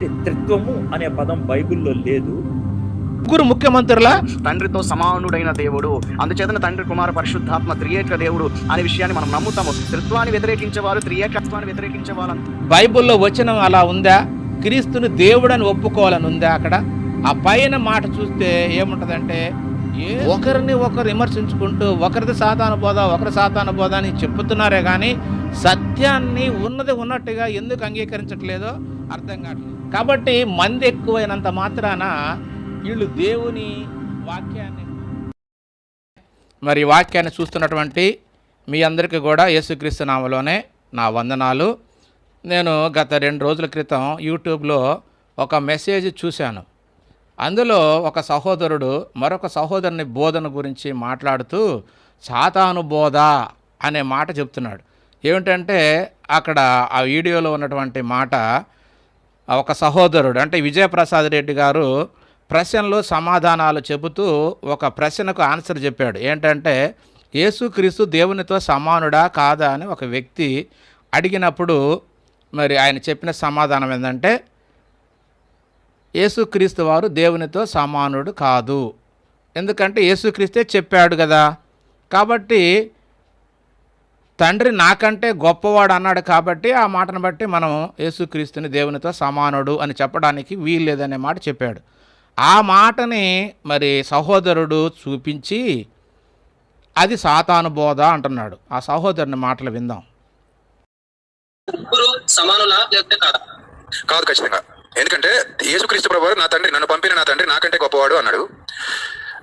త్రిత్వము అనే పదం బైబిల్లో లేదు. ముగ్గురు ముఖ్యమంత్రుల తండ్రితో సమానుడైన దేవుడు, అందుచేతన తండ్రి కుమార పరిశుద్ధాత్మ త్రియేక దేవుడు అనే విషయాన్ని మనం నమ్ముతాము. త్రిత్వాన్ని వ్యతిరేకించేవారు, త్రియేకత్వాన్ని వ్యతిరేకించే వాళ్ళని బైబిల్లో వచనం అలా ఉందా? క్రీస్తుని దేవుడని ఒప్పుకోవాలని ఉందా? అక్కడ ఆ పైన మాట చూస్తే ఏముంటదంటే, ఒకరిని ఒకరు విమర్శించుకుంటూ ఒకరిది సాతాను బోధ, ఒకరి సాతాను బోధ అని చెప్పుతున్నారే కానీ సత్యాన్ని ఉన్నది ఉన్నట్టుగా ఎందుకు అంగీకరించట్లేదో అర్థం కావట్లేదు. కాబట్టి మంది ఎక్కువైనంత మాత్రాన వీళ్ళు దేవుని వాక్యాన్ని వాక్యాన్ని చూస్తున్నటువంటి మీ అందరికీ కూడా యేసుక్రీస్తు నామములోనే నా వందనాలు. నేను గత 2 రోజుల క్రితం యూట్యూబ్లో ఒక మెసేజ్ చూశాను. అందులో ఒక సహోదరుడు మరొక సహోదరుని బోధన గురించి మాట్లాడుతూ సాతాను బోధ అనే మాట చెప్తున్నాడు. ఏమిటంటే అక్కడ ఆ వీడియోలో ఉన్నటువంటి మాట, ఒక సహోదరుడు అంటే విజయప్రసాద్ రెడ్డి గారు ప్రశ్నలు సమాధానాలు చెబుతూ ఒక ప్రశ్నకు ఆన్సర్ చెప్పాడు. ఏంటంటే యేసుక్రీస్తు దేవునితో సమానుడా కాదా అని ఒక వ్యక్తి అడిగినప్పుడు ఆయన చెప్పిన సమాధానం ఏంటంటే, యేసుక్రీస్తు వారు దేవునితో సమానుడు కాదు. ఎందుకంటే యేసుక్రీస్తే చెప్పాడు కదా, కాబట్టి తండ్రి నాకంటే గొప్పవాడు అన్నాడు, కాబట్టి ఆ మాటను బట్టి మనం యేసుక్రీస్తుని దేవునితో సమానుడు అని చెప్పడానికి వీల్లేదనే మాట చెప్పాడు. ఆ మాటని సహోదరుడు చూపించి అది సాతాను బోధ అంటున్నాడు. ఆ సహోదరుని మాటలు విందాం. కాదు, ఖచ్చితంగా. ఎందుకంటే యేసుక్రీస్తు ప్రభువు నా తండ్రి, నన్ను పంపిన నా తండ్రి నాకంటే గొప్పవాడు అన్నాడు.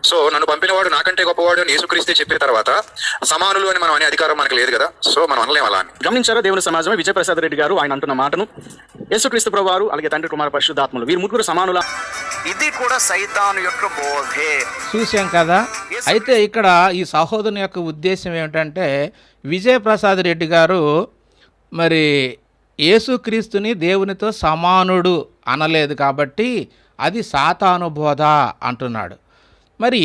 సో నన్ను పంపినవాడు నాకంటే గొప్పవాడు అని యేసుక్రీస్తే చెప్పిన తర్వాత సమానులు అని మనం అనే అధికారం మనకు లేదు కదా. సో మనం అనలేం అలా అని. గమనించారా దేవుని సమాజమే? విజయప్రసాద్ రెడ్డి గారు ఆయన అంటున్న మాటను, యేసుక్రీస్తు ప్రభువారు అలాగే తండ్రి కుమార పరిశుద్ధాత్మలు వీరు ముగ్గురు సమానుల, ఇది కూడా సైతాను యొక్క బోధే. చూసాం కదా. అయితే ఇక్కడ ఈ సహోదరుని యొక్క ఉద్దేశం ఏమిటంటే, విజయప్రసాద్ రెడ్డి గారు యేసుక్రీస్తుని దేవునితో సమానుడు అనలేదు కాబట్టి అది సాతాను బోధ అంటున్నాడు.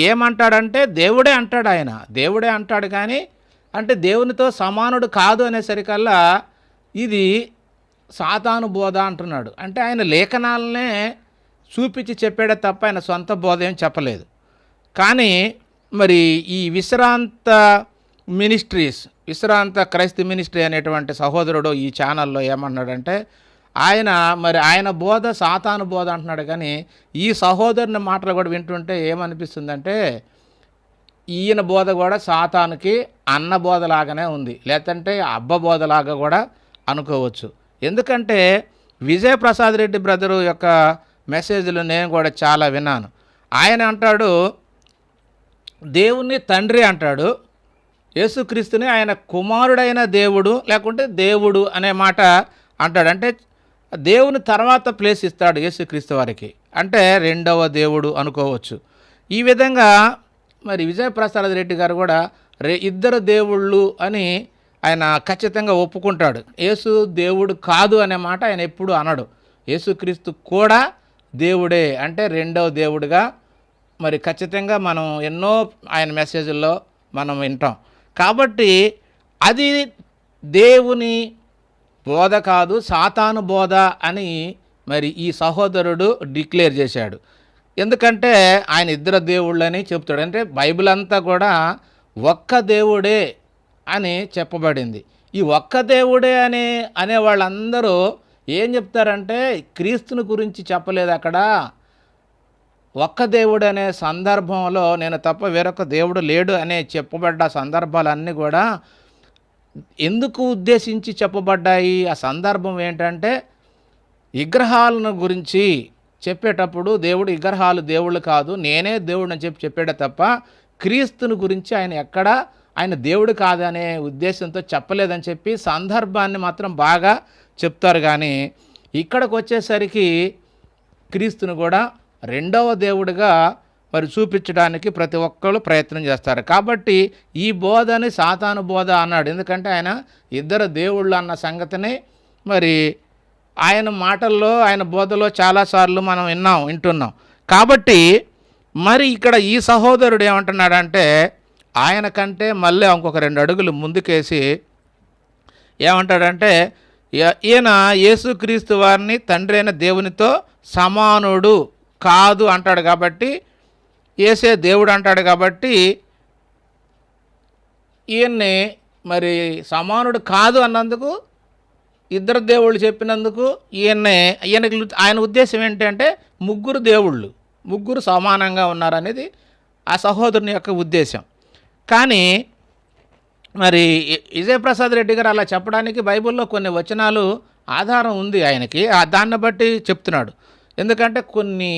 ఏమంటాడంటే దేవుడే అంటాడు, ఆయన దేవుడే అంటాడు కానీ అంటే దేవునితో సమానుడు కాదు అనేసరికల్లా ఇది సాతాను బోధ అంటున్నాడు. అంటే ఆయన లేఖనాలనే చూపించి చెప్పాడే తప్ప ఆయన సొంత బోధ ఏం చెప్పలేదు. కానీ ఈ విశ్రాంత క్రైస్తవ మినిస్ట్రీ అనేటువంటి సహోదరుడు ఈ ఛానల్లో ఏమన్నాడంటే, ఆయన బోధ సాతాను బోధ అంటున్నాడు. కానీ ఈ సహోదరుని మాటలు కూడా వింటుంటే ఏమనిపిస్తుందంటే, ఈయన బోధ కూడా సాతానుకి అన్న బోధలాగానే ఉంది, లేదంటే అబ్బ బోధలాగా కూడా అనుకోవచ్చు. ఎందుకంటే విజయప్రసాద్ రెడ్డి బ్రదరు యొక్క మెసేజ్లు నేను కూడా చాలా విన్నాను. ఆయన అంటాడు దేవుణ్ణి తండ్రి అంటాడు, యేసుక్రీస్తుని ఆయన కుమారుడైన దేవుడు లేకుంటే దేవుడు అనే మాట అంటాడు. అంటే దేవుని తర్వాత ప్లేస్ ఇస్తాడు యేసుక్రీస్తు వారికి, అంటే రెండవ దేవుడు అనుకోవచ్చు. ఈ విధంగా విజయప్రసాద్ రెడ్డి గారు కూడా ఇద్దరు దేవుళ్ళు అని ఆయన ఖచ్చితంగా ఒప్పుకుంటాడు. యేసు దేవుడు కాదు అనే మాట ఆయన ఎప్పుడు అనడు. యేసుక్రీస్తు కూడా దేవుడే, అంటే రెండవ దేవుడుగా ఖచ్చితంగా మనం ఎన్నో ఆయన మెసేజ్ల్లో మనం వింటాం. కాబట్టి అది దేవుని బోధ కాదు, సాతాను బోధ అని ఈ సహోదరుడు డిక్లేర్ చేశాడు. ఎందుకంటే ఆయన ఇద్దరు దేవుళ్ళని చెప్తాడు. అంటే బైబిల్ అంతా కూడా ఒక్క దేవుడే అని చెప్పబడింది. ఈ ఒక్క దేవుడే అనే వాళ్ళందరూ ఏం చెప్తారంటే క్రీస్తుని గురించి చెప్పలేదు. అక్కడ ఒక్క దేవుడు అనే సందర్భంలో నేను తప్ప వేరొక దేవుడు లేడు అనే చెప్పబడ్డ సందర్భాలన్నీ కూడా ఎందుకు ఉద్దేశించి చెప్పబడ్డాయి? ఆ సందర్భం ఏంటంటే, విగ్రహాలను గురించి చెప్పేటప్పుడు దేవుడు విగ్రహాలు దేవుళ్ళు కాదు, నేనే దేవుడు అని చెప్పాడే తప్ప క్రీస్తుని గురించి ఆయన ఎక్కడా ఆయన దేవుడు కాదనే ఉద్దేశంతో చెప్పలేదని చెప్పి సందర్భాన్ని మాత్రం బాగా చెప్తారు. కానీ ఇక్కడికి వచ్చేసరికి క్రీస్తుని కూడా రెండవ దేవుడిగా చూపించడానికి ప్రతి ఒక్కరు ప్రయత్నం చేస్తారు. కాబట్టి ఈ బోధని సాతాను బోధ అన్నాడు. ఎందుకంటే ఆయన ఇద్దరు దేవుళ్ళు అన్న సంగతిని ఆయన మాటల్లో ఆయన బోధలో చాలాసార్లు మనం వింటున్నాం. కాబట్టి ఇక్కడ ఈ సహోదరుడు ఏమంటున్నాడంటే, ఆయన కంటే మళ్ళీ ఇంకొక 2 అడుగులు ముందుకేసి ఏమంటాడంటే, ఈయన యేసుక్రీస్తు వారిని తండ్రి అయిన దేవునితో సమానుడు కాదు అంటాడు కాబట్టి, యేసే దేవుడు అంటాడు కాబట్టి ఈయన్ని మరి సమానుడు కాదు అన్నందుకు, ఇద్దరు దేవుళ్ళు చెప్పినందుకు ఈయనకి ఆయన ఉద్దేశం ఏంటంటే ముగ్గురు దేవుళ్ళు, ముగ్గురు సమానంగా ఉన్నారనేది ఆ సహోదరుని యొక్క ఉద్దేశం. కానీ మరి విజయప్రసాద్ రెడ్డి గారు అలా చెప్పడానికి బైబిల్లో కొన్ని వచనాలు ఆధారం ఉంది ఆయనకి, దాన్ని బట్టి చెప్తున్నాడు. ఎందుకంటే కొన్ని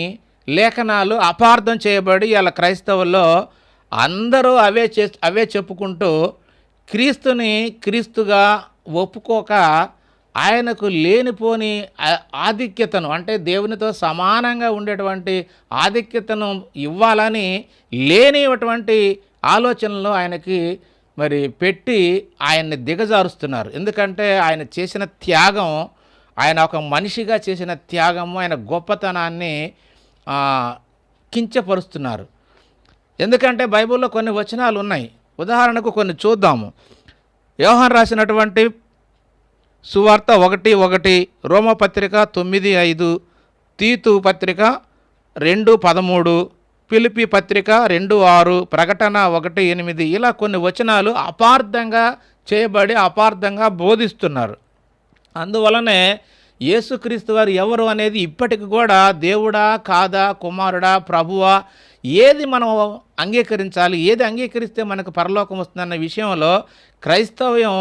లేఖనాలు అపార్థం చేయబడి అలా క్రైస్తవుల్లో అందరూ అవే చెప్పుకుంటూ క్రీస్తుని క్రీస్తుగా ఒప్పుకోక ఆయనకు లేనిపోని ఆధిక్యతను, అంటే దేవునితో సమానంగా ఉండేటువంటి ఆధిక్యతను ఇవ్వాలని లేనిటువంటి ఆలోచనలు ఆయనకి మరి పెట్టి ఆయన్ని దిగజారుస్తున్నారు. ఎందుకంటే ఆయన చేసిన త్యాగం, ఆయన ఒక మనిషిగా చేసిన త్యాగము, ఆయన గొప్పతనాన్ని కించపరుస్తున్నారు. ఎందుకంటే బైబిల్లో కొన్ని వచనాలు ఉన్నాయి. ఉదాహరణకు కొన్ని చూద్దాము. యోహాను రాసినటువంటి సువార్త 1:1, రోమపత్రిక 9:5, తీతు పత్రిక 2:13, ఫిలిప్పీ పత్రిక 2:6, ప్రకటన 1:8 ఇలా కొన్ని వచనాలు అపార్థంగా చేయబడి అపార్థంగా బోధిస్తున్నారు. అందువలనే యేసుక్రీస్తు వారు ఎవరు అనేది ఇప్పటికి కూడా దేవుడా కాదా, కుమారుడా, ప్రభువా, ఏది మనం అంగీకరించాలి, ఏది అంగీకరిస్తే మనకు పరలోకం వస్తుందన్న విషయంలో క్రైస్తవ్యం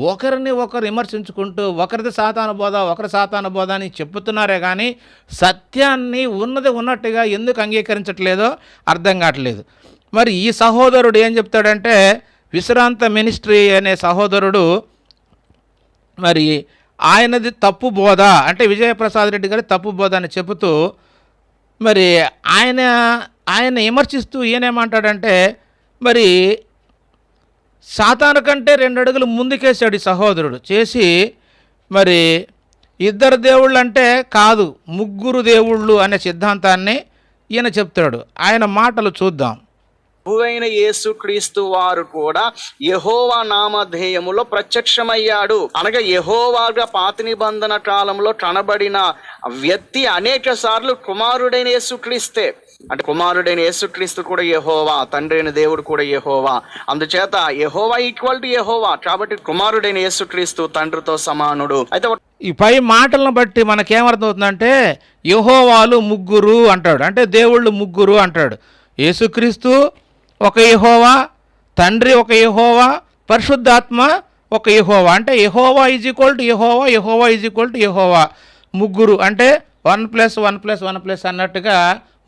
ఒకరిని ఒకరు విమర్శించుకుంటూ ఒకరిది సాతాను బోధ, ఒకరి సాతాను బోధ అని చెప్పుతున్నారే కానీ సత్యాన్ని ఉన్నది ఉన్నట్టుగా ఎందుకు అంగీకరించట్లేదో అర్థం కావట్లేదు. మరి ఈ సహోదరుడు ఏం చెప్తాడంటే, విశ్రాంత మినిస్ట్రీ అనే సహోదరుడు మరి ఆయనది తప్పు బోధ, అంటే విజయప్రసాద్ రెడ్డి గారి తప్పు బోధ అని చెబుతూ మరి ఆయన విమర్శిస్తూ ఈయనేమంటాడంటే, మరి సాతాను కంటే 2 అడుగులు ముందుకేసాడు ఈ సహోదరుడు చేసి, మరి ఇద్దరు దేవుళ్ళు అంటే కాదు ముగ్గురు దేవుళ్ళు అనే సిద్ధాంతాన్ని ఈయన చెప్తాడు. ఆయన మాటలు చూద్దాం. ప్రభువైన యేసుక్రీస్తు వారు కూడా యెహోవా నామధేయములో ప్రత్యక్షమయ్యాడు. అనగా యెహోవాగా పాత నిబంధన కాలంలో కనబడిన వ్యక్తి అనేక సార్లు కుమారుడైన యేసుక్రీస్తే. అంటే కుమారుడైన యేసుక్రీస్తు కూడా యెహోవా, తండ్రి అయిన దేవుడు కూడా యెహోవా. అందుచేత యెహోవా ఈక్వల్ టు యెహోవా, కాబట్టి కుమారుడైన యేసుక్రీస్తు తండ్రితో సమానుడు. అయితే ఈ పై మాటలను బట్టి మనకేమర్థమవుతుందంటే యెహోవాలు ముగ్గురు అంటాడు, అంటే దేవుళ్ళు ముగ్గురు అంటాడు. యేసుక్రీస్తు ఒక యెహోవా, తండ్రి ఒక యెహోవా, పరిశుద్ధాత్మ ఒక యెహోవా. అంటే Jehovah is equal to Jehovah, Jehovah is equal to Jehovah. ముగ్గురు అంటే 1+1+1+ అన్నట్టుగా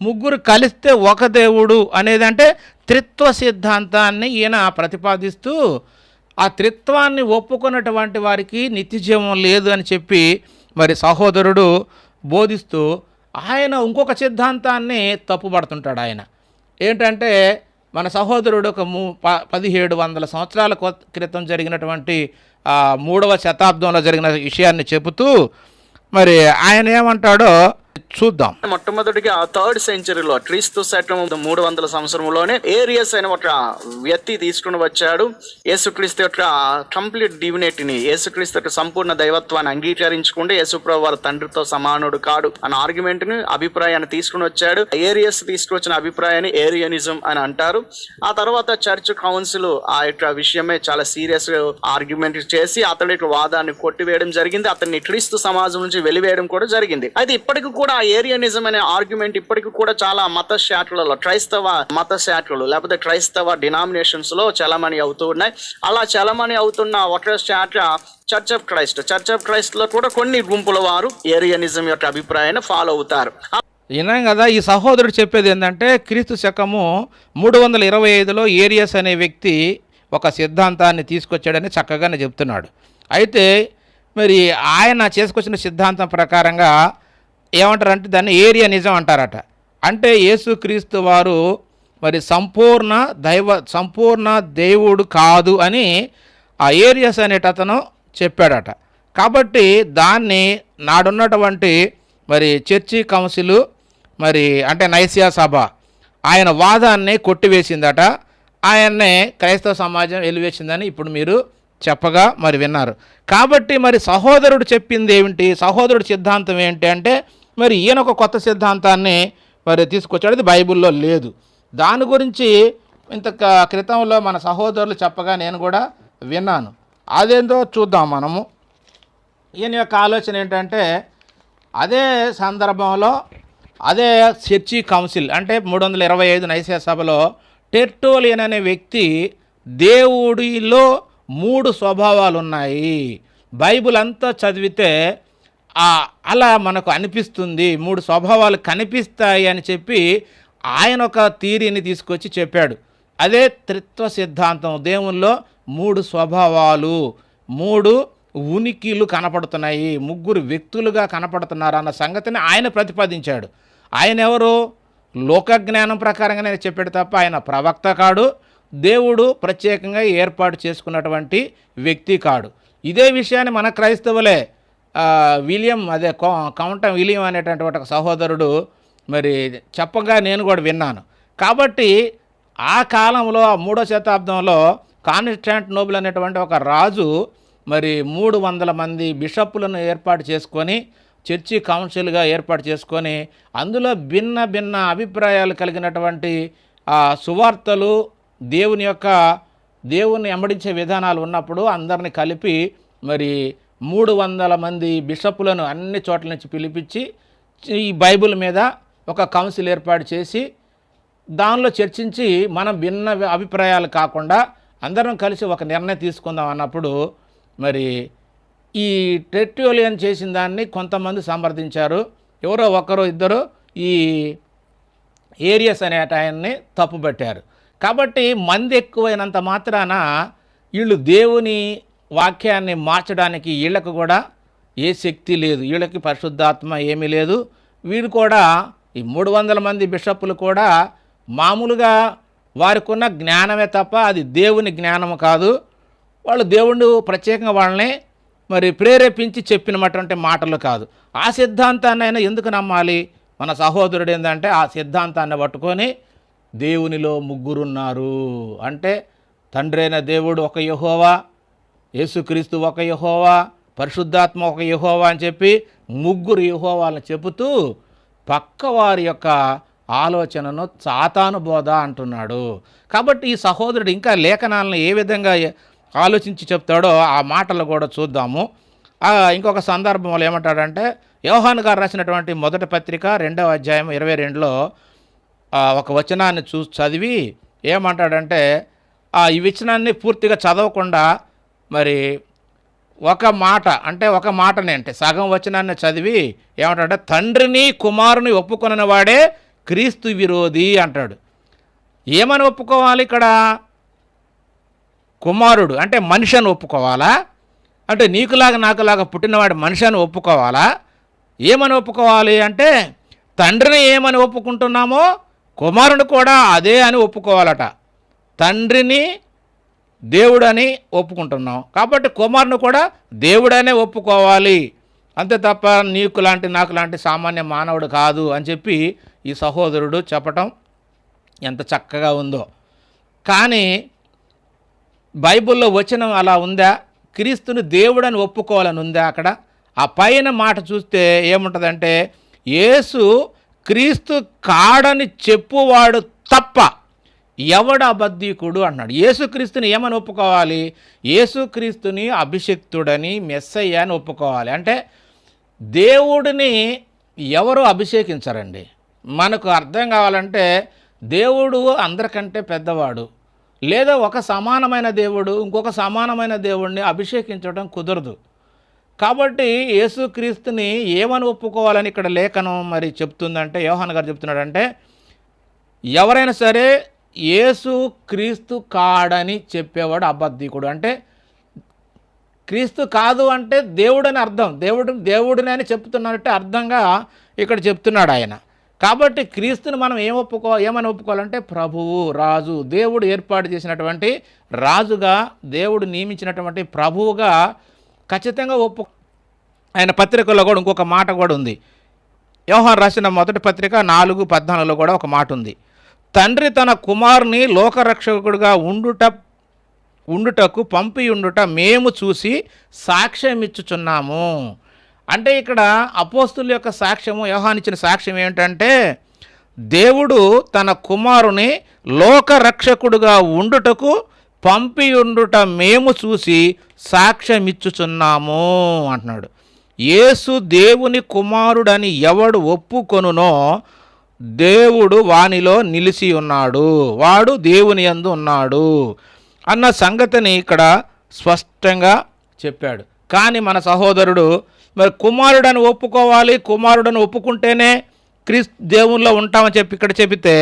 ముగ్గురు కలిస్తే ఒక దేవుడు అనేది, అంటే త్రిత్వ సిద్ధాంతాన్ని ఈయన ప్రతిపాదిస్తూ ఆ త్రిత్వాన్ని ఒప్పుకున్నటువంటి వారికి నిత్యజీవం లేదు అని చెప్పి మరి సహోదరుడు బోధిస్తూ ఆయన ఇంకొక సిద్ధాంతాన్ని తప్పుపడుతుంటాడు. ఆయన ఏంటంటే, మన సహోదరుడు ఒక 1700 సంవత్సరాల క్రితం జరిగినటువంటి 3వ శతాబ్దంలో జరిగిన విషయాన్ని చెబుతూ మరి ఆయన ఏమంటాడో చూద్దాం. మొట్టమొదటిగా 3rd సెంచరీలో క్రీస్తు శకం 300 సంవత్సరంలోనే ఏరియస్ అయిన ఒక వ్యక్తి తీసుకుని వచ్చాడు. యేసుక్రీస్తు యొక్క కంప్లీట్ డివినిటీని, యేసుక్రీస్తు యొక్క సంపూర్ణ దైవత్వాన్ని అంగీకరించుకుంటే యేసుప్రభువు వారి తండ్రితో సమానుడు కాడు అన్న ఆర్గ్యుమెంట్ ని, అభిప్రాయాన్ని తీసుకుని వచ్చాడు. ఏరియస్ తీసుకొచ్చిన అభిప్రాయాన్ని ఏరియనిజం అని అంటారు. ఆ తర్వాత చర్చ్ కౌన్సిల్ ఆ యొక్క విషయమే చాలా సీరియస్ ఆర్గ్యుమెంట్ చేసి అతడి యొక్క వాదాన్ని కొట్టివేయడం జరిగింది. అతన్ని క్రీస్తు సమాజం నుంచి వెలివేయడం కూడా జరిగింది. అయితే ఇప్పటికి కూడా ఏరియనిజం అనే ఆర్గ్యుమెంట్ ఇప్పటికి కూడా చాలా మత శాఖలలో, క్రైస్తవ మత శాఖలు లేకపోతే క్రైస్తవ డినామినేషన్స్ లో చలమణి అవుతూ ఉన్నాయి. అలా చలమణి అవుతున్న ఒక శాఖ church of Christ. Church of Christ లో కూడా కొన్ని గుంపుల వారు ఏరియనిజం యొక్క అభిప్రాయాన్ని ఫాలో అవుతారు. విన్నాం కదా. ఈ సహోదరుడు చెప్పేది ఏంటంటే, క్రీస్తు శకము 325లో ఏరియస్ అనే వ్యక్తి ఒక సిద్ధాంతాన్ని తీసుకొచ్చాడని చక్కగానే చెప్తున్నాడు. అయితే మరి ఆయన చేసుకొచ్చిన సిద్ధాంతం ప్రకారంగా ఏమంటారంటే దాన్ని ఏరియనిజం అంటారట. అంటే యేసుక్రీస్తు వారు మరి సంపూర్ణ దేవుడు కాదు అని ఆ ఏరియస్ అనేటతను చెప్పాడట. కాబట్టి దాన్ని నాడున్నటువంటి మరి చర్చి కౌన్సిల్ మరి అంటే నైసియా సభ ఆయన వాదాన్ని కొట్టివేసిందట. ఆయన్నే క్రైస్తవ సమాజం వెలివేసిందని ఇప్పుడు మీరు చెప్పగా మరి విన్నారు. కాబట్టి మరి సహోదరుడు చెప్పింది ఏమిటి, సహోదరుడు సిద్ధాంతం ఏంటి అంటే మరి ఈయన ఒక కొత్త సిద్ధాంతాన్ని మరి తీసుకొచ్చాడు, అది బైబిల్లో లేదు. దాని గురించి ఇంత క్రితంలో మన సహోదరులు చెప్పగా నేను కూడా విన్నాను. అదేందో చూద్దాం మనము. ఈయన యొక్క ఆలోచన ఏంటంటే అదే సందర్భంలో అదే చర్చి కౌన్సిల్ అంటే 325 నైసియా సభలో టెర్టోలియన్ అనే వ్యక్తి దేవుడిలో 3 స్వభావాలు ఉన్నాయి, బైబిల్ అంతా చదివితే అలా మనకు అనిపిస్తుంది, 3 స్వభావాలు కనిపిస్తాయి అని చెప్పి ఆయన ఒక థియరీని తీసుకొచ్చి చెప్పాడు. అదే త్రిత్వ సిద్ధాంతం. దేవుల్లో 3 స్వభావాలు, 3 ఉనికిలు కనపడుతున్నాయి, 3 వ్యక్తులుగా కనపడుతున్నారు అన్న సంగతిని ఆయన ప్రతిపాదించాడు. ఆయన ఎవరు? లోకజ్ఞానం ప్రకారంగానే చెప్పాడు తప్ప ఆయన ప్రవక్త కాడు, దేవుడు ప్రత్యేకంగా ఏర్పాటు చేసుకున్నటువంటి వ్యక్తి కాడు. ఇదే విషయాన్ని మన క్రైస్తవులే విలియం కౌంటన్ విలియం అనేటటువంటి ఒక సహోదరుడు మరి చెప్పగా నేను కూడా విన్నాను. కాబట్టి ఆ కాలంలో 3వ శతాబ్దంలో కాన్స్టాంటినోపుల్ అనేటువంటి ఒక రాజు మరి 300 మంది బిషప్పులను ఏర్పాటు చేసుకొని చర్చి కౌన్సిల్గా ఏర్పాటు చేసుకొని అందులో భిన్న భిన్న అభిప్రాయాలు కలిగినటువంటి సువార్తలు దేవుని వెంబడించే విధానాలు ఉన్నప్పుడు అందరిని కలిపి మరి 300 మంది బిషప్పులను అన్ని చోట్ల నుంచి పిలిపించి ఈ బైబిల్ మీద ఒక కౌన్సిల్ ఏర్పాటు చేసి దానిలో చర్చించి మనం భిన్న అభిప్రాయాలు కాకుండా అందరం కలిసి ఒక నిర్ణయం తీసుకుందాం అన్నప్పుడు మరి ఈ టెర్టోలియన్ చేసిన దాన్ని కొంతమంది సమర్థించారు, ఎవరో ఒకరు ఇద్దరు ఈ ఏరియస్ అనే ఆయన్ని తప్పుపట్టారు. కాబట్టి మంది ఎక్కువైనంత మాత్రాన వీళ్ళు దేవుని వాక్యాన్ని మార్చడానికి వీళ్ళకు కూడా ఏ శక్తి లేదు, వీళ్ళకి పరిశుద్ధాత్మ ఏమీ లేదు. వీరు కూడా ఈ 300 మంది బిషప్పులు కూడా మామూలుగా వారికి ఉన్న జ్ఞానమే తప్ప అది దేవుని జ్ఞానము కాదు. వాళ్ళు దేవుడు ప్రత్యేకంగా వాళ్ళని మరి ప్రేరేపించి చెప్పినటువంటి మాటలు కాదు. ఆ సిద్ధాంతాన్ని అయినా ఎందుకు నమ్మాలి? మన సహోదరుడు ఏంటంటే ఆ సిద్ధాంతాన్ని పట్టుకొని దేవునిలో 3 ఉన్నారు అంటే తండ్రి అయిన దేవుడు ఒక యెహోవా, యేసుక్రీస్తు ఒక యెహోవా, పరిశుద్ధాత్మ ఒక యెహోవా అని చెప్పి 3 యెహోవాలను చెబుతూ పక్కవారి యొక్క ఆలోచనను సాతాను బోధ అంటున్నాడు. కాబట్టి ఈ సహోదరుడు ఇంకా లేఖనాలను ఏ విధంగా ఆలోచించి చెప్తాడో ఆ మాటలు కూడా చూద్దాము. ఇంకొక సందర్భంలో ఏమంటాడంటే యోహాను గారు రాసినటువంటి 1వ పత్రిక 2వ అధ్యాయం 22లో ఒక వచనాన్ని చదివి ఏమంటాడంటే ఈ వచనాన్ని పూర్తిగా చదవకుండా మరి ఒక మాటనే అంటే సగం వచనాన్ని చదివి ఏమంటాడంటే తండ్రిని కుమారుని ఒప్పుకొనిన వాడే క్రీస్తు విరోధి అంటాడు. ఏమని ఒప్పుకోవాలి ఇక్కడ? కుమారుడు అంటే మనిషిని ఒప్పుకోవాలా? అంటే నీకులాగా నాకులాగా పుట్టినవాడు మనిషిని ఒప్పుకోవాలా? ఏమని ఒప్పుకోవాలి అంటే తండ్రిని ఏమని ఒప్పుకుంటున్నామో కుమారుడు కూడా అదే అని ఒప్పుకోవాలట. తండ్రిని దేవుడని ఒప్పుకుంటున్నాం కాబట్టి కుమారుని కూడా దేవుడనే ఒప్పుకోవాలి, అంతే తప్ప నీకు లాంటి నాకు లాంటి సామాన్య మానవుడు కాదు అని చెప్పి ఈ సహోదరుడు చెప్పటం ఎంత చక్కగా ఉందో. కానీ బైబిల్లో వచనం అలా ఉందా? క్రీస్తుని దేవుడని ఒప్పుకోవాలని ఉందా? అక్కడ ఆ పైన మాట చూస్తే ఏముంటుందంటే యేసు క్రీస్తు కాడని చెప్పువాడు తప్ప ఎవడు అబద్ధీకుడు అన్నాడు. యేసుక్రీస్తుని ఏమని ఒప్పుకోవాలి? యేసుక్రీస్తుని అభిషిక్తుడని మెస్సయ్య అని ఒప్పుకోవాలి. అంటే దేవుడిని ఎవరు అభిషేకించరండి. మనకు అర్థం కావాలంటే దేవుడు అందరికంటే పెద్దవాడు, లేదా ఒక సమానమైన దేవుడు ఇంకొక సమానమైన దేవుడిని అభిషేకించడం కుదరదు. కాబట్టి యేసుక్రీస్తుని ఏమని ఒప్పుకోవాలని ఇక్కడ లేఖనం మరి చెప్తుందంటే యోహాను గారు చెప్తున్నాడంటే ఎవరైనా సరే యేసు క్రీస్తు కాడని చెప్పేవాడు అబద్ధీకుడు. అంటే క్రీస్తు కాదు అంటే దేవుడని అర్థం, దేవుడిని అని చెప్తున్నట్టే అర్థంగా ఇక్కడ చెప్తున్నాడు ఆయన. కాబట్టి క్రీస్తుని మనం ఏమని ఒప్పుకోవాలంటే ప్రభువు, రాజు, దేవుడు ఏర్పాటు చేసినటువంటి రాజుగా, దేవుడు నియమించినటువంటి ప్రభువుగా ఖచ్చితంగా ఆయన పత్రికల్లో కూడా ఇంకొక మాట కూడా ఉంది. యోహాను రాసిన 1వ పత్రిక 4:14లో కూడా ఒక మాట ఉంది. తండ్రి తన కుమారుని లోకరక్షకుడిగా ఉండుట ఉండుటకు పంపి ఉండుట మేము చూసి సాక్ష్యం ఇచ్చుచున్నాము. అంటే ఇక్కడ అపోస్తుల యొక్క సాక్ష్యము, యోహాను ఇచ్చిన సాక్ష్యం ఏమిటంటే దేవుడు తన కుమారుని లోకరక్షకుడుగా ఉండుటకు పంపి ఉండుట మేము చూసి సాక్ష్యం ఇచ్చుచున్నాము అంటున్నాడు. యేసు దేవుని కుమారుడని ఎవడు ఒప్పుకొనునో దేవుడు వానిలో నిలిచి ఉన్నాడు, వాడు దేవుని యందు ఉన్నాడు అన్న సంగతిని ఇక్కడ స్పష్టంగా చెప్పాడు. కానీ మన సహోదరుడు మరి కుమారుడని ఒప్పుకోవాలి, కుమారుడని ఒప్పుకుంటేనే క్రీస్తు దేవుల్లో ఉంటామని చెప్పి ఇక్కడ చెబితే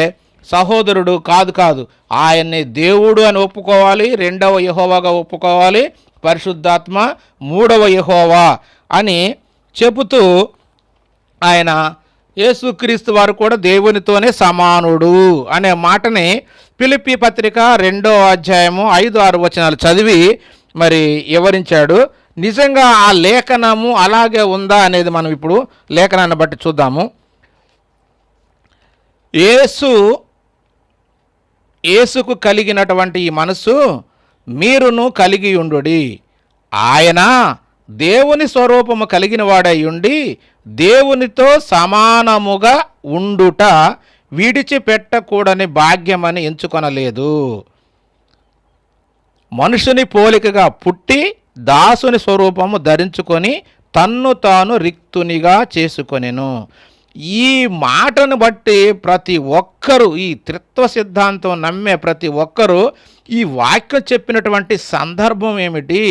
సహోదరుడు కాదు ఆయన్ని దేవుడు అని ఒప్పుకోవాలి, రెండవ యెహోవాగా ఒప్పుకోవాలి, పరిశుద్ధాత్మ మూడవ యెహోవా అని చెబుతూ ఆయన యేసుక్రీస్తు వారు కూడా దేవునితోనే సమానుడు అనే మాటని ఫిలిప్పీ పత్రిక 2వ అధ్యాయము 5-6 వచనాలు చదివి మరి వివరించాడు. నిజంగా ఆ లేఖనము అలాగే ఉందా అనేది మనం ఇప్పుడు లేఖనాన్ని బట్టి చూద్దాము. యేసుకు కలిగినటువంటి ఈ మనస్సు మీరును కలిగి ఉండుడి. ఆయన దేవుని స్వరూపము కలిగిన వాడై ఉండి దేవునితో సమానముగా ఉండుట విడిచిపెట్టకూడని భాగ్యమని ఎంచుకొనలేదు. మనుషుని పోలికగా పుట్టి దాసుని స్వరూపము ధరించుకొని తన్ను తాను రిక్తునిగా చేసుకొనెను. ఈ మాటను బట్టి ప్రతి ఒక్కరూ, ఈ త్రిత్వ సిద్ధాంతం నమ్మే ప్రతి ఒక్కరూ ఈ వాక్యం చెప్పినటువంటి సందర్భం ఏమిటి,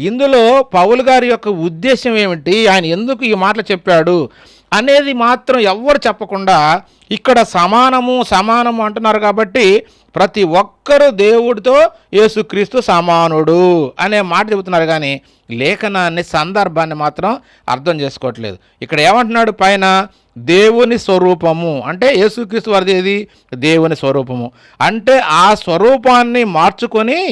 ఇందులో పౌలు గారి యొక్క ఉద్దేశం ఏమిటి, ఆయన ఎందుకు ఈ మాటలు చెప్పాడు అనేది మాత్రం ఎవ్వరు చెప్పకుండా ఇక్కడ సమానము అంటున్నారు. కాబట్టి ప్రతి ఒక్కరూ దేవుడితో యేసుక్రీస్తు సమానుడు అనే మాట చెబుతున్నారు, కానీ లేఖనాన్ని సందర్భాన్ని మాత్రం అర్థం చేసుకోవట్లేదు. ఇక్కడ ఏమంటున్నాడు పైన దేవుని స్వరూపము అంటే యేసుక్రీస్తు వారిది ఏది దేవుని స్వరూపము అంటే ఆ స్వరూపాన్ని మార్చుకొని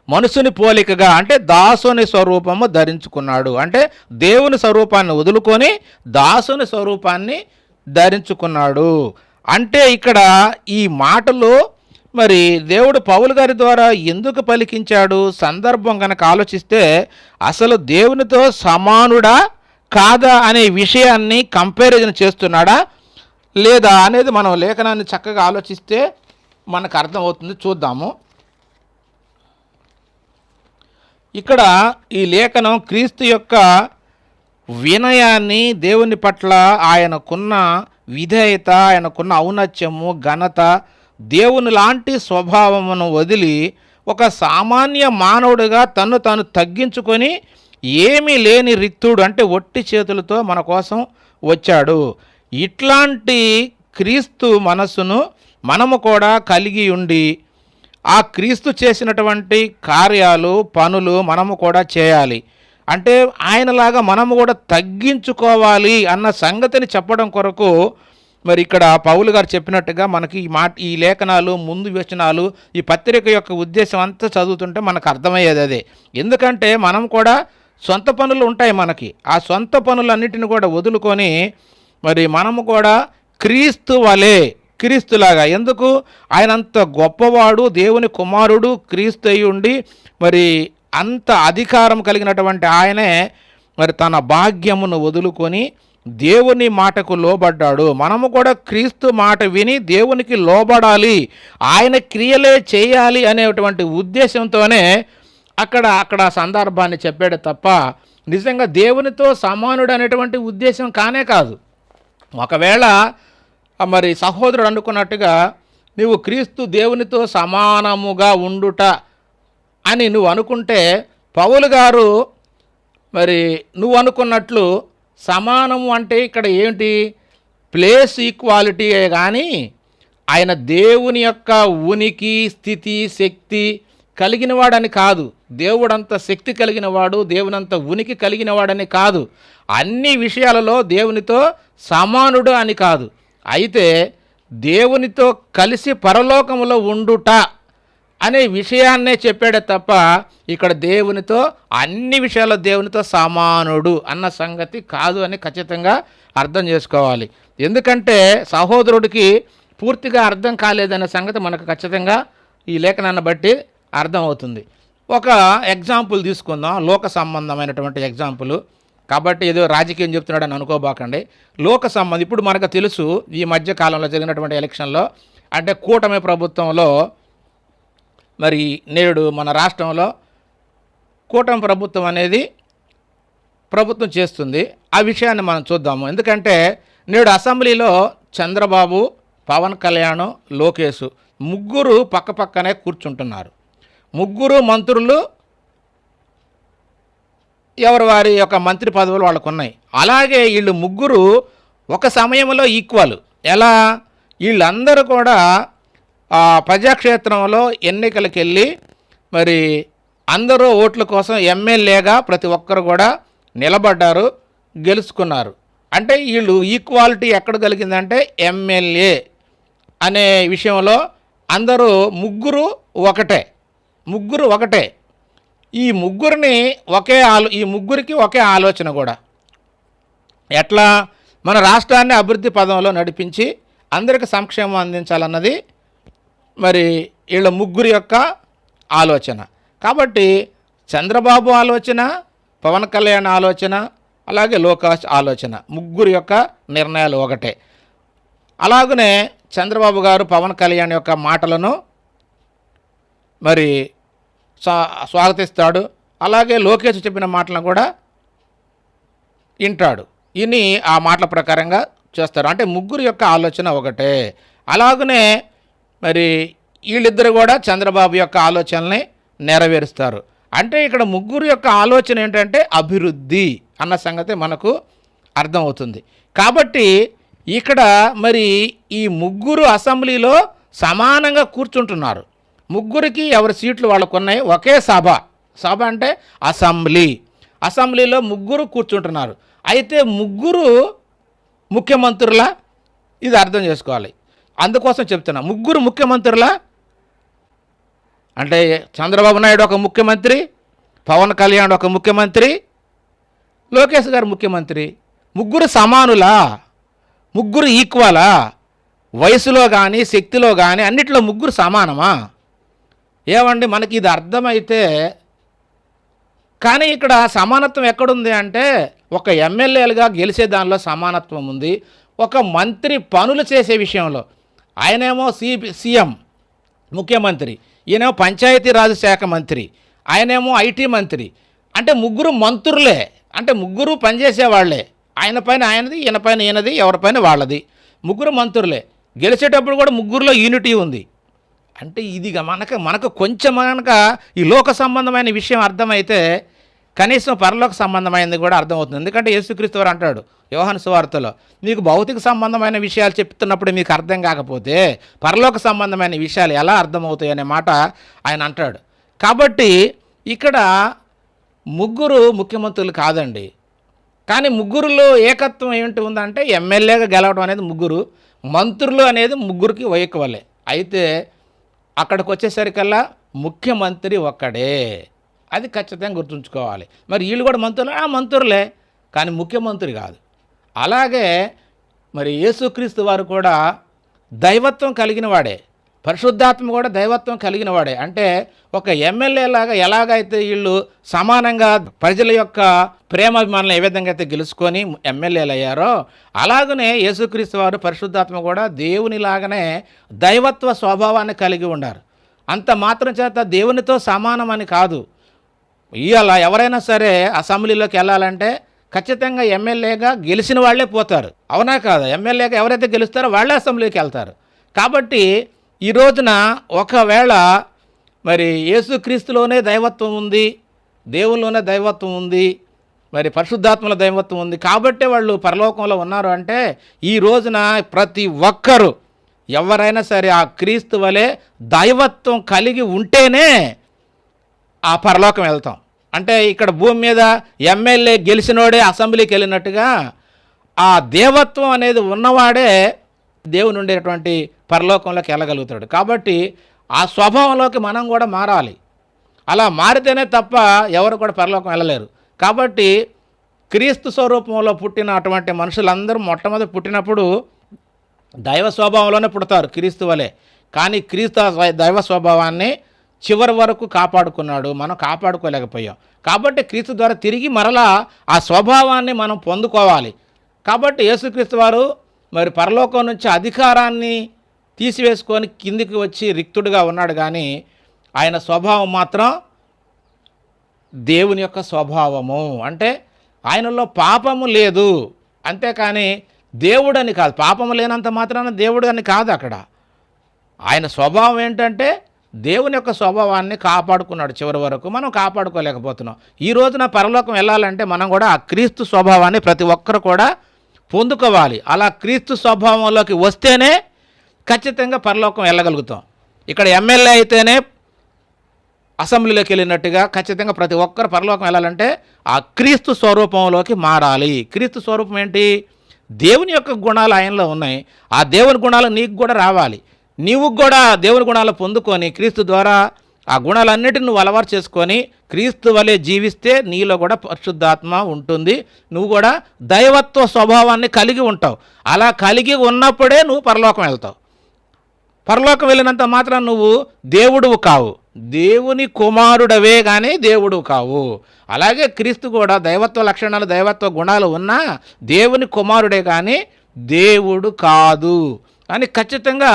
మనుషుని పోలికగా అంటే దాసుని స్వరూపము ధరించుకున్నాడు. అంటే దేవుని స్వరూపాన్ని వదులుకొని దాసుని స్వరూపాన్ని ధరించుకున్నాడు. అంటే ఇక్కడ ఈ మాటలు మరి దేవుడు పౌలు గారి ద్వారా ఎందుకు పలికించాడు సందర్భం కనుక ఆలోచిస్తే అసలు దేవునితో సమానుడా కాదా అనే విషయాన్ని కంపారిజన్ చేస్తున్నాడా లేదా అనేది మనం లేఖనాన్ని చక్కగా ఆలోచిస్తే మనకు అర్థమవుతుంది. చూద్దాము. ఇక్కడ ఈ లేఖనం క్రీస్తు యొక్క వినయాన్ని, దేవుని పట్ల ఆయనకున్న విధేయత, ఆయనకున్న ఔన్నత్యము, ఘనత, దేవుని లాంటి స్వభావమును వదిలి ఒక సామాన్య మానవుడిగా తన్ను తాను తగ్గించుకొని ఏమీ లేని రిక్తుడు అంటే ఒట్టి చేతులతో మన కోసం వచ్చాడు. ఇట్లాంటి క్రీస్తు మనస్సును మనము కూడా కలిగి ఉండి ఆ క్రీస్తు చేసినటువంటి కార్యాలు, పనులు మనము కూడా చేయాలి. అంటే ఆయనలాగా మనము కూడా తగ్గించుకోవాలి అన్న సంగతిని చెప్పడం కొరకు మరి ఇక్కడ పౌలు గారు చెప్పినట్టుగా మనకి ఈ లేఖనాలు, ముందు వచనాలు, ఈ పత్రిక యొక్క ఉద్దేశం అంతా చదువుతుంటే మనకు అర్థమయ్యేది అదే. ఎందుకంటే మనం కూడా సొంత పనులు ఉంటాయి మనకి. ఆ సొంత పనులన్నిటిని కూడా వదులుకొని మరి మనము కూడా క్రీస్తు వలె, క్రీస్తులాగా, ఎందుకు ఆయన అంత గొప్పవాడు, దేవుని కుమారుడు, క్రీస్తు అయి ఉండి మరి అంత అధికారం కలిగినటువంటి ఆయనే మరి తన భాగ్యమును వదులుకొని దేవుని మాటకు లోబడ్డాడు. మనము కూడా క్రీస్తు మాట విని దేవునికి లోబడాలి, ఆయన క్రియలే చేయాలి అనేటువంటి ఉద్దేశంతోనే అక్కడ సందర్భాన్ని చెప్పాడు తప్ప నిజంగా దేవునితో సమానుడు అనేటువంటి ఉద్దేశం కానే కాదు. ఒకవేళ మరి సహోదరుడు అనుకున్నట్టుగా నువ్వు క్రీస్తు దేవునితో సమానముగా ఉండుట అని నువ్వు అనుకుంటే పౌలు గారు మరి నువ్వు అనుకున్నట్లు సమానము అంటే ఇక్కడ ఏంటి ప్లేస్ ఈక్వాలిటీయే కానీ ఆయన దేవుని యొక్క ఉనికి, స్థితి, శక్తి కలిగినవాడని కాదు. దేవుడంత శక్తి కలిగినవాడు, దేవునంత ఉనికి కలిగినవాడని కాదు. అన్ని విషయాలలో దేవునితో సమానుడు అని కాదు. అయితే దేవునితో కలిసి పరలోకములో ఉండుట అనే విషయాన్నే చెప్పాడే తప్ప ఇక్కడ దేవునితో అన్ని విషయాల్లో దేవునితో సమానుడు అన్న సంగతి కాదు అని ఖచ్చితంగా అర్థం చేసుకోవాలి. ఎందుకంటే సహోదరుడికి పూర్తిగా అర్థం కాలేదనే సంగతి మనకు ఖచ్చితంగా ఈ లేఖనాన్ని బట్టి అర్థమవుతుంది. ఒక ఎగ్జాంపుల్ తీసుకుందాం, లోక సంబంధమైనటువంటి ఎగ్జాంపుల్. కాబట్టి ఏదో రాజకీయం చెప్తున్నాడని అనుకోబాకండి. లోక సంబంధం ఇప్పుడు మనకు తెలుసు, ఈ మధ్య కాలంలో జరిగినటువంటి ఎలక్షన్లో అంటే కూటమి ప్రభుత్వంలో మరి నేడు మన రాష్ట్రంలో కూటమి ప్రభుత్వం అనేది ప్రభుత్వం చేస్తుంది. ఆ విషయాన్ని మనం చూద్దాము. ఎందుకంటే నేడు అసెంబ్లీలో చంద్రబాబు, పవన్ కళ్యాణ్, లోకేష్ ముగ్గురు పక్కపక్కనే కూర్చుంటున్నారు. ముగ్గురు మంత్రులు ఎవరు వారి యొక్క మంత్రి పదవులు వాళ్ళకు ఉన్నాయి. అలాగే వీళ్ళు ముగ్గురు ఒక సమయంలో ఈక్వల్. ఎలా? వీళ్ళందరూ కూడా ప్రజాక్షేత్రంలో ఎన్నికలకు వెళ్ళి మరి అందరూ ఓట్ల కోసం ఎమ్మెల్యేగా ప్రతి ఒక్కరు కూడా నిలబడ్డారు, గెలుచుకున్నారు. అంటే వీళ్ళు ఈక్వాలిటీ ఎక్కడ కలిగిందంటే ఎమ్మెల్యే అనే విషయంలో అందరూ ముగ్గురు ఒకటే. ఈ ముగ్గురిని ఈ ముగ్గురికి ఒకే ఆలోచన కూడా. ఎట్లా? మన రాష్ట్రాన్ని అభివృద్ధి పదంలో నడిపించి అందరికి సంక్షేమం అందించాలన్నది మరి వీళ్ళ ముగ్గురు యొక్క ఆలోచన. కాబట్టి చంద్రబాబు ఆలోచన, పవన్ కళ్యాణ్ ఆలోచన, అలాగే లోకేష్ ఆలోచన, ముగ్గురు యొక్క నిర్ణయాలు ఒకటే. అలాగనే చంద్రబాబు గారు పవన్ కళ్యాణ్ యొక్క మాటలను మరి స్వాగతిస్తాడు. అలాగే లోకేష్ చెప్పిన మాటలను కూడా వింటాడు. ఇని ఆ మాటల ప్రకారంగా చేస్తారు. అంటే ముగ్గురు యొక్క ఆలోచన ఒకటే. అలాగనే మరి వీళ్ళిద్దరు కూడా చంద్రబాబు యొక్క ఆలోచనల్ని నెరవేరుస్తారు. అంటే ఇక్కడ ముగ్గురు యొక్క ఆలోచన ఏంటంటే అభివృద్ధి అన్న సంగతి మనకు అర్థమవుతుంది. కాబట్టి ఇక్కడ మరి ఈ ముగ్గురు అసెంబ్లీలో సమానంగా కూర్చుంటున్నారు. ముగ్గురికి ఎవరి సీట్లు వాళ్ళకు ఉన్నాయి. ఒకే సభ అంటే అసెంబ్లీలో ముగ్గురు కూర్చుంటున్నారు. అయితే ముగ్గురు ముఖ్యమంత్రులా? ఇది అర్థం చేసుకోవాలి. అందుకోసం చెప్తున్నా, ముగ్గురు ముఖ్యమంత్రులా అంటే చంద్రబాబు నాయుడు ఒక ముఖ్యమంత్రి, పవన్ కళ్యాణ్ ఒక ముఖ్యమంత్రి, లోకేష్ గారు ముఖ్యమంత్రి. ముగ్గురు సమానులా? ముగ్గురు ఈక్వలా? వయసులో కానీ శక్తిలో కానీ అన్నిట్లో ముగ్గురు సమానమా? ఏమండి, మనకి ఇది అర్థమైతే. కానీ ఇక్కడ సమానత్వం ఎక్కడుంది అంటే ఒక ఎమ్మెల్యేలుగా గెలిచే దానిలో సమానత్వం ఉంది. ఒక మంత్రి పనులు చేసే విషయంలో ఆయనేమో సీఎం ముఖ్యమంత్రి, ఈయనేమో పంచాయతీరాజ్ శాఖ మంత్రి, ఆయనేమో ఐటీ మంత్రి. అంటే ముగ్గురు మంత్రులే, అంటే ముగ్గురు పనిచేసేవాళ్లే. ఆయన పైన ఆయనది, ఈయన పైన ఈయనది, ఎవరిపైన వాళ్ళది. ముగ్గురు మంత్రులే. గెలిచేటప్పుడు కూడా ముగ్గురులో యూనిటీ ఉంది. అంటే ఇది మనకు కొంచెం ఈ లోక సంబంధమైన విషయం అర్థమైతే కనీసం పరలోక సంబంధమైనది కూడా అర్థమవుతుంది. ఎందుకంటే యేసుక్రీస్తు వారు అంటాడు యోహాను సువార్తలో, మీకు భౌతిక సంబంధమైన విషయాలు చెప్తున్నప్పుడు మీకు అర్థం కాకపోతే పరలోక సంబంధమైన విషయాలు ఎలా అర్థమవుతాయి అనే మాట ఆయన అంటాడు. కాబట్టి ఇక్కడ ముగ్గురు ముఖ్యమంత్రులు కాదండి. కానీ ముగ్గురులో ఏకత్వం ఏంటి ఉందంటే ఎమ్మెల్యేగా గెలవడం అనేది ముగ్గురు, మంత్రులు అనేది ముగ్గురికి వైకవలే. అయితే అక్కడికి వచ్చేసరికల్లా ముఖ్యమంత్రి ఒక్కడే. అది ఖచ్చితంగా గుర్తుంచుకోవాలి. మరి వీళ్ళు కూడా మంత్రులే కానీ ముఖ్యమంత్రి కాదు. అలాగే మరి యేసుక్రీస్తు వారు కూడా దైవత్వం కలిగిన వాడే, పరిశుద్ధాత్మ కూడా దైవత్వం కలిగిన వాడే. అంటే ఒక ఎమ్మెల్యే లాగా ఎలాగైతే వీళ్ళు సమానంగా ప్రజల యొక్క ప్రేమాభిమానులు ఏ విధంగా అయితే గెలుచుకొని ఎమ్మెల్యేలు అయ్యారో అలాగనే యేసుక్రీస్తు వారు పరిశుద్ధాత్మ కూడా దేవునిలాగానే దైవత్వ స్వభావాన్ని కలిగి ఉన్నారు. అంత మాత్రం చేత దేవునితో సమానమని కాదు. ఇవాళ ఎవరైనా సరే అసెంబ్లీలోకి వెళ్ళాలంటే ఖచ్చితంగా ఎమ్మెల్యేగా గెలిచిన వాళ్ళే పోతారు, అవునా కాదా? ఎమ్మెల్యేగా ఎవరైతే గెలుస్తారో వాళ్ళే అసెంబ్లీకి వెళ్తారు. కాబట్టి ఈ రోజున ఒకవేళ మరి యేసుక్రీస్తులోనే దైవత్వం ఉంది, దేవుల్లోనే దైవత్వం ఉంది, మరి పరిశుద్ధాత్మల దైవత్వం ఉంది కాబట్టి వాళ్ళు పరలోకంలో ఉన్నారు అంటే ఈ రోజున ప్రతి ఒక్కరూ ఎవరైనా సరే ఆ క్రీస్తు వలె దైవత్వం కలిగి ఉంటేనే ఆ పరలోకం వెళ్తాం. అంటే ఇక్కడ భూమి మీద ఎమ్మెల్యే గెలిచినోడే అసెంబ్లీకి వెళ్ళినట్టుగా ఆ దేవత్వం అనేది ఉన్నవాడే దేవుని ఉండేటువంటి పరలోకంలోకి వెళ్ళగలుగుతాడు. కాబట్టి ఆ స్వభావంలోకి మనం కూడా మారాలి. అలా మారితేనే తప్ప ఎవరు కూడా పరలోకం వెళ్ళలేరు. కాబట్టి క్రీస్తు స్వరూపంలో పుట్టిన అటువంటి మనుషులందరూ మొట్టమొదటి పుట్టినప్పుడు దైవ స్వభావంలోనే పుడతారు క్రీస్తు వలె. కానీ క్రీస్తు దైవ స్వభావాన్ని చివరి వరకు కాపాడుకున్నాడు, మనం కాపాడుకోలేకపోయాం. కాబట్టి క్రీస్తు ద్వారా తిరిగి మరలా ఆ స్వభావాన్ని మనం పొందుకోవాలి. కాబట్టి యేసుక్రీస్తు వారు మరి పరలోకం నుంచి అధికారాన్ని తీసివేసుకొని కిందికి వచ్చి రిక్తుడిగా ఉన్నాడు, కానీ ఆయన స్వభావం మాత్రం దేవుని యొక్క స్వభావము. అంటే ఆయనలో పాపము లేదు, అంతేకాని దేవుడని కాదు. పాపము లేనంత మాత్రాన దేవుడు అని కాదు. అక్కడ ఆయన స్వభావం ఏంటంటే దేవుని యొక్క స్వభావాన్ని కాపాడుకున్నాడు చివరి వరకు. మనం కాపాడుకోలేకపోతున్నాం. ఈ రోజున పరలోకం వెళ్ళాలంటే మనం కూడా ఆ క్రీస్తు స్వభావాన్ని ప్రతి ఒక్కరు కూడా పొందుకోవాలి. అలా క్రీస్తు స్వభావంలోకి వస్తేనే ఖచ్చితంగా పరలోకం వెళ్ళగలుగుతాం. ఇక్కడ ఎమ్మెల్యే అయితేనే అసెంబ్లీలోకి వెళ్ళినట్టుగా ఖచ్చితంగా ప్రతి ఒక్కరు పరలోకం వెళ్ళాలంటే ఆ క్రీస్తు స్వరూపంలోకి మారాలి. క్రీస్తు స్వరూపం ఏంటి? దేవుని యొక్క గుణాలు ఆయనలో ఉన్నాయి. ఆ దేవుని గుణాలు నీకు కూడా రావాలి. నీవు కూడా దేవుని గుణాలు పొందుకొని క్రీస్తు ద్వారా ఆ గుణాలన్నిటిని నువ్వు అలవాటు చేసుకొని క్రీస్తు వలె జీవిస్తే నీలో కూడా పరిశుద్ధాత్మ ఉంటుంది. నువ్వు కూడా దైవత్వ స్వభావాన్ని కలిగి ఉంటావు. అలా కలిగి ఉన్నప్పుడే నువ్వు పరలోకం వెళ్తావు. పరలోకం వెళ్ళినంత మాత్రం నువ్వు దేవుడువు కావు, దేవుని కుమారుడవే కానీ దేవుడు కావు. అలాగే క్రీస్తు కూడా దైవత్వ లక్షణాలు, దైవత్వ గుణాలు ఉన్నా దేవుని కుమారుడే కానీ దేవుడు కాదు అని ఖచ్చితంగా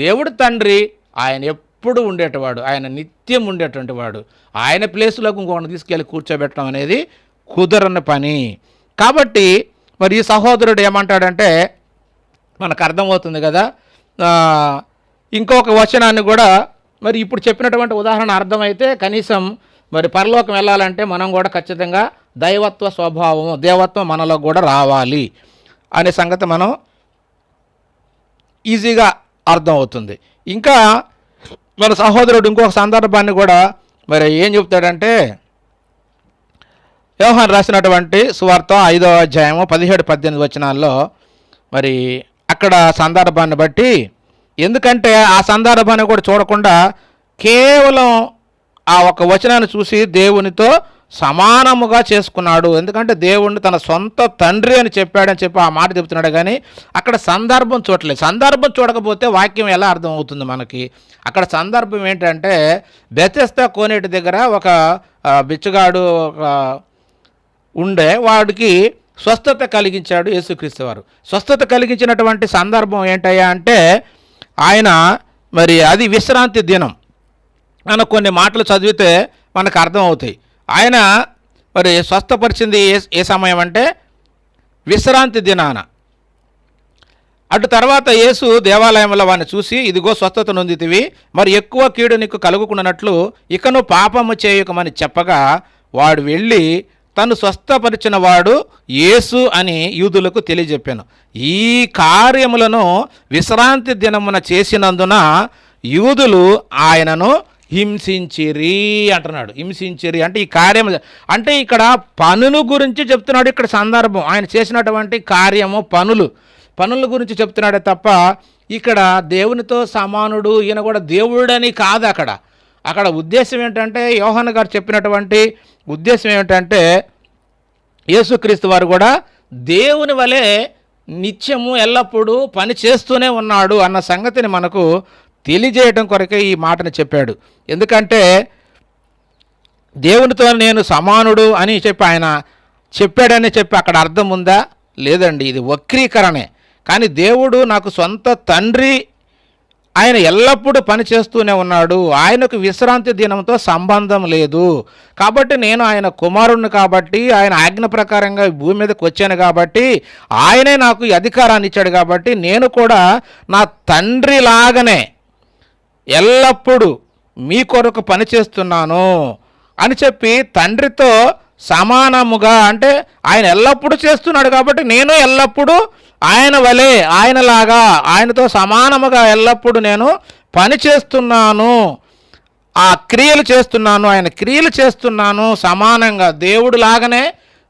దేవుడు తండ్రి ఆయన ఎప్పుడు ఉండేటవాడు, ఆయన నిత్యం ఉండేటువంటి వాడు. ఆయన ప్లేస్లోకి ఇంకొకటి తీసుకెళ్ళి కూర్చోబెట్టడం అనేది కుదరని పని. కాబట్టి మరి ఈ సహోదరుడు ఏమంటాడంటే మనకు అర్థమవుతుంది కదా. ఇంకొక వచనాన్ని కూడా మరి ఇప్పుడు చెప్పినటువంటి ఉదాహరణ అర్థమైతే కనీసం మరి పరలోకం వెళ్ళాలంటే మనం కూడా ఖచ్చితంగా దైవత్వ స్వభావము, దేవత్వం మనలో కూడా రావాలి అనే సంగతి మనం ఈజీగా అర్థమవుతుంది. ఇంకా మన సహోదరుడు ఇంకొక సందర్భాన్ని కూడా మరి ఏం చెప్తాడంటే యోహాను రాసినటువంటి సువార్త 5వ అధ్యాయము 17-18 వచనాల్లో మరి అక్కడ సందర్భాన్ని బట్టి, ఎందుకంటే ఆ సందర్భాన్ని కూడా చూడకుండా కేవలం ఆ ఒక వచనాన్ని చూసి దేవునితో సమానముగా చేసుకున్నాడు. ఎందుకంటే దేవుణ్ణి తన సొంత తండ్రి అని చెప్పాడని చెప్పి ఆ మాట చెప్తున్నాడు, కానీ అక్కడ సందర్భం చూడలేదు. సందర్భం చూడకపోతే వాక్యం ఎలా అర్థం అవుతుంది మనకి? అక్కడ సందర్భం ఏంటంటే బెతెస్దా కోనేటి దగ్గర ఒక బిచ్చగాడు ఉండే, వాడికి స్వస్థత కలిగించాడు యేసుక్రీస్తు వారు. స్వస్థత కలిగించినటువంటి సందర్భం ఏంటయ్యా అంటే ఆయన మరి అది విశ్రాంతి దినం అని కొన్ని మాటలు చదివితే మనకు అర్థమవుతాయి. ఆయన మరి స్వస్థపరిచింది ఏ సమయం అంటే విశ్రాంతి దినాన. అటు తర్వాత యేసు దేవాలయంలో వాడిని చూసి, ఇదిగో స్వస్థత నొందితివి, మరి ఎక్కువ కీడు నీకు కలుగుకున్నట్లు ఇకను పాపము చేయకమని చెప్పగా వాడు వెళ్ళి తను స్వస్థపరిచిన వాడు యేసు అని యూదులకు తెలియజెప్పాను. ఈ కార్యములను విశ్రాంతి దినమున చేసినందున యూదులు ఆయనను హింసించిరి అంటున్నాడు. హింసించిరి అంటే ఈ కార్యము, అంటే ఇక్కడ పనుల గురించి చెప్తున్నాడు. ఇక్కడ సందర్భం ఆయన చేసినటువంటి కార్యము, పనుల గురించి చెప్తున్నాడే తప్ప ఇక్కడ దేవునితో సమానుడు, ఈయన కూడా దేవుడని కాదు. అక్కడ ఉద్దేశం ఏంటంటే యోహాను గారు చెప్పినటువంటి ఉద్దేశం ఏమిటంటే యేసుక్రీస్తు వారు కూడా దేవుని వలె నిత్యము ఎల్లప్పుడూ పని చేస్తూనే ఉన్నాడు అన్న సంగతిని మనకు తెలియజేయడం కొరకే ఈ మాటను చెప్పాడు. ఎందుకంటే దేవునితో నేను సమానుడు అని చెప్పి ఆయన చెప్పాడని చెప్పి అక్కడ అర్థం ఉందా? లేదండి, ఇది వక్రీకరణే. కానీ దేవుడు నాకు సొంత తండ్రి, ఆయన ఎల్లప్పుడూ పని చేస్తూనే ఉన్నాడు. ఆయనకు విశ్రాంతి దినంతో సంబంధం లేదు. కాబట్టి నేను ఆయన కుమారుణ్ణి కాబట్టి, ఆయన ఆజ్ఞ ప్రకారంగా భూమి మీదకి వచ్చాను కాబట్టి, ఆయనే నాకు ఈ అధికారాన్ని ఇచ్చాడు కాబట్టి నేను కూడా నా తండ్రిలాగానే ఎల్లప్పుడూ మీ కొరకు పనిచేస్తున్నాను అని చెప్పి తండ్రితో సమానముగా, అంటే ఆయన ఎల్లప్పుడూ చేస్తున్నాడు కాబట్టి నేను ఎల్లప్పుడూ ఆయన వలె, ఆయనలాగా, ఆయనతో సమానముగా ఎల్లప్పుడూ నేను పని చేస్తున్నాను, ఆ క్రియలు చేస్తున్నాను, ఆయన క్రియలు చేస్తున్నాను సమానంగా. దేవుడు లాగానే,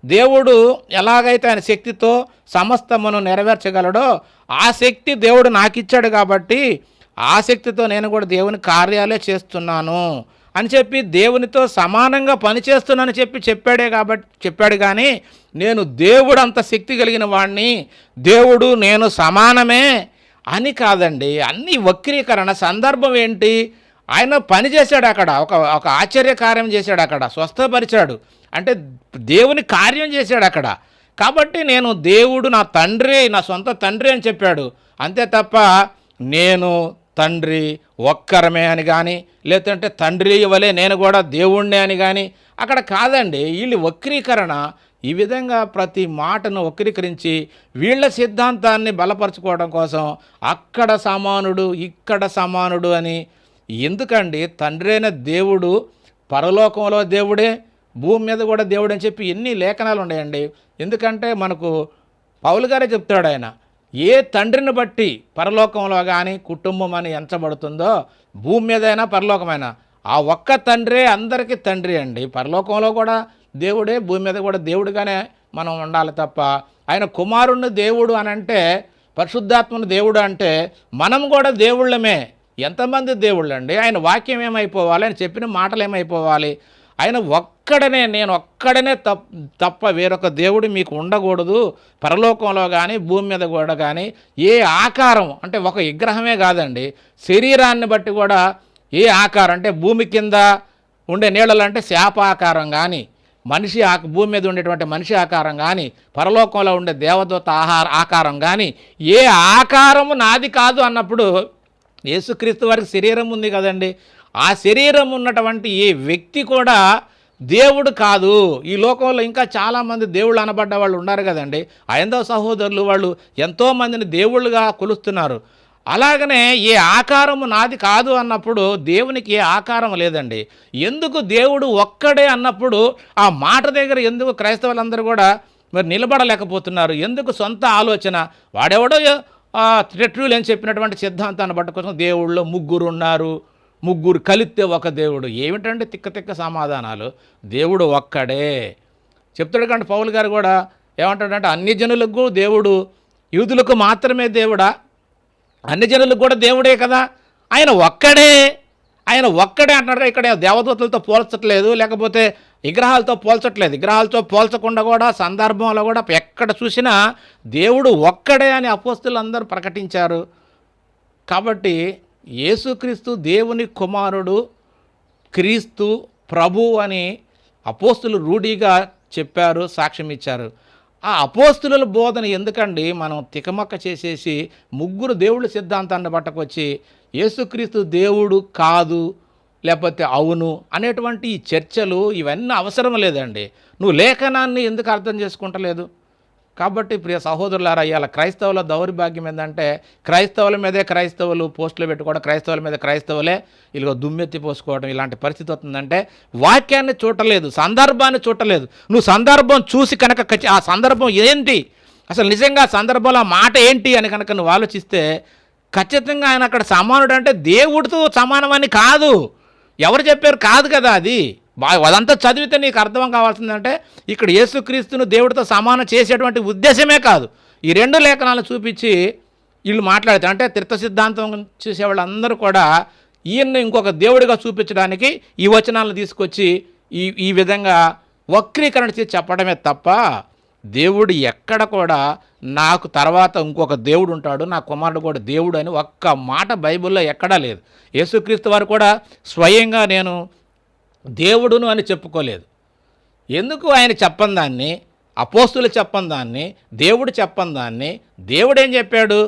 దేవుడు ఎలాగైతే ఆయన శక్తితో సమస్తమును నెరవేర్చగలడో ఆ శక్తి దేవుడు నాకు ఇచ్చాడు కాబట్టి ఆ శక్తితో నేను కూడా దేవుని కార్యాలే చేస్తున్నాను అని చెప్పి దేవునితో సమానంగా పనిచేస్తున్నానని చెప్పాడు కానీ నేను దేవుడు అంత శక్తి కలిగిన వాడిని, దేవుడు నేను సమానమే అని కాదండి. అన్ని వక్రీకరణ. సందర్భం ఏంటి? ఆయన పని చేశాడు అక్కడ, ఒక ఆశ్చర్యకార్యం చేశాడు అక్కడ, స్వస్థపరిచాడు, అంటే దేవుని కార్యం చేశాడు అక్కడ. కాబట్టి నేను దేవుడు నా తండ్రి, నా సొంత తండ్రి అని చెప్పాడు. అంతే తప్ప నేను తండ్రి ఒక్కరమే అని కానీ, లేదంటే తండ్రి వలె నేను కూడా దేవుణ్ణే అని కానీ అక్కడ కాదండి. వీళ్ళు వక్రీకరణ, ఈ విధంగా ప్రతి మాటను వక్రీకరించి వీళ్ళ సిద్ధాంతాన్ని బలపరచుకోవడం కోసం అక్కడ సమానుడు ఇక్కడ సమానుడు అని. ఎందుకండి? తండ్రి అయిన దేవుడు పరలోకంలో దేవుడే, భూమి మీద కూడా దేవుడు అని చెప్పి ఎన్ని లేఖనాలు ఉన్నాయండి. ఎందుకంటే మనకు పౌలు గారే చెప్తాడు, ఆయన ఏ తండ్రిని బట్టి పరలోకంలో కానీ కుటుంబం అని ఎంచబడుతుందో భూమి మీద అయినా పరలోకమైనా ఆ ఒక్క తండ్రే అందరికీ తండ్రి అండి. పరలోకంలో కూడా దేవుడే, భూమి మీద కూడా దేవుడుగానే మనం ఉండాలి తప్ప ఆయన కుమారుణ్ణి దేవుడు అని అంటే, పరిశుద్ధాత్మను దేవుడు అంటే మనం కూడా దేవుళ్ళమే. ఎంతమంది దేవుళ్ళు అండి? ఆయన వాక్యం ఏమైపోవాలి, ఆయన చెప్పిన మాటలు ఏమైపోవాలి? ఆయన ఒక్కడనే, నేను ఒక్కడనే తప్ప వేరొక దేవుడు మీకు ఉండకూడదు. పరలోకంలో కానీ భూమి మీద కూడా కానీ ఏ ఆకారం అంటే ఒక విగ్రహమే కాదండి, శరీరాన్ని బట్టి కూడా ఏ ఆకారం అంటే భూమి కింద ఉండే నీళ్ళలు అంటే శాపాకారం కానీ, మనిషి భూమి మీద ఉండేటువంటి మనిషి ఆకారం కానీ, పరలోకంలో ఉండే దేవదూత ఆకారం కానీ ఏ ఆకారము నాది కాదు అన్నప్పుడు యేసుక్రీస్తు వారికి శరీరం ఉంది కదండి. ఆ శరీరం ఉన్నటువంటి ఏ వ్యక్తి కూడా దేవుడు కాదు. ఈ లోకంలో ఇంకా చాలామంది దేవుళ్ళు అనబడ్డ వాళ్ళు ఉన్నారు కదండి. హైందవ సహోదరులు వాళ్ళు ఎంతోమందిని దేవుళ్ళుగా కొలుస్తున్నారు. అలాగనే ఏ ఆకారము నాది కాదు అన్నప్పుడు దేవునికి ఏ ఆకారం లేదండి. ఎందుకు దేవుడు ఒక్కడే అన్నప్పుడు ఆ మాట దగ్గర ఎందుకు క్రైస్తవులందరూ కూడా మరి నిలబడలేకపోతున్నారు? ఎందుకు సొంత ఆలోచన, వాడెవడో ట్రిట్యూల్ అని చెప్పినటువంటి సిద్ధాంతాన్ని పట్టుకోసం దేవుళ్ళు ముగ్గురు ఉన్నారు, ముగ్గురు కలిస్తే ఒక దేవుడు. ఏమిటంటే తిక్క తిక్క సమాధానాలు. దేవుడు ఒక్కడే చెప్తాడు. కానీ పౌలు గారు కూడా ఏమంటాడంటే అన్ని జనులకు దేవుడు, యూదులకు మాత్రమే దేవుడా? అన్ని జనులకు కూడా దేవుడే కదా. ఆయన ఒక్కడే, ఆయన ఒక్కడే అంటున్నాడు. ఇక్కడ దేవదూతలతో పోల్చట్లేదు, లేకపోతే విగ్రహాలతో పోల్చట్లేదు. విగ్రహాలతో పోల్చకుండా కూడా సందర్భంలో కూడా ఎక్కడ చూసినా దేవుడు ఒక్కడే అని అపోస్తులు అందరూ ప్రకటించారు. కాబట్టి యేసుక్రీస్తు దేవుని కుమారుడు, క్రీస్తు ప్రభు అని అపోస్తులు రూఢిగా చెప్పారు, సాక్ష్యం ఇచ్చారు. ఆ అపోస్తుల బోధన ఎందుకండి మనం తికమక్క చేసేసి ముగ్గురు దేవుళ్ళ సిద్ధాంతాన్ని పట్టుకొచ్చి యేసుక్రీస్తు దేవుడు కాదు లేకపోతే అవును అనేటువంటి ఈ చర్చలు ఇవన్నీ అవసరం లేదండి. నువ్వు లేఖనాన్ని ఎందుకు అర్థం చేసుకుంటలేదు? కాబట్టి ప్రియ సహోదరులారా, ఇవాళ క్రైస్తవుల దౌర్భాగ్యం ఏంటంటే క్రైస్తవుల మీదే క్రైస్తవులు పోస్టులు పెట్టుకోవడం, క్రైస్తవుల మీద క్రైస్తవులే ఇలాగ దుమ్మెత్తి పోసుకోవడం, ఇలాంటి పరిస్థితి వస్తుందంటే వాక్యాన్ని చూడలేదు, సందర్భాన్ని చూడలేదు. నువ్వు సందర్భం చూసి కనుక ఆ సందర్భం ఏంటి, అసలు నిజంగా సందర్భంలో ఆ మాట ఏంటి అని కనుక నువ్వు ఆలోచిస్తే ఖచ్చితంగా ఆయన అక్కడ సమానుడు అంటే దేవుడితో సమానమని కాదు. ఎవరు చెప్పారు? కాదు కదా. అది అదంతా చదివితే నీకు అర్థం కావాల్సిందంటే ఇక్కడ యేసుక్రీస్తును దేవుడితో సమానం చేసేటువంటి ఉద్దేశమే కాదు. ఈ రెండు లేఖనాలు చూపించి వీళ్ళు మాట్లాడితే అంటే తీర్థ సిద్ధాంతం చూసేవాళ్ళందరూ కూడా ఈయన్ని ఇంకొక దేవుడిగా చూపించడానికి ఈ వచనాలను తీసుకొచ్చి ఈ విధంగా వక్రీకరణ చేసి చెప్పడమే తప్ప దేవుడు ఎక్కడ కూడా నాకు తర్వాత ఇంకొక దేవుడు ఉంటాడు, నా కుమారుడు కూడా దేవుడు అని ఒక్క మాట బైబిల్లో ఎక్కడా లేదు. యేసుక్రీస్తు వారు కూడా స్వయంగా నేను దేవుడును అని చెప్పుకోలేదు. ఎందుకు ఆయన చెప్పని దాన్ని, అపోస్తులు చెప్పని దాన్ని, దేవుడు చెప్పని దాన్ని దేవుడు ఏం చెప్పాడు?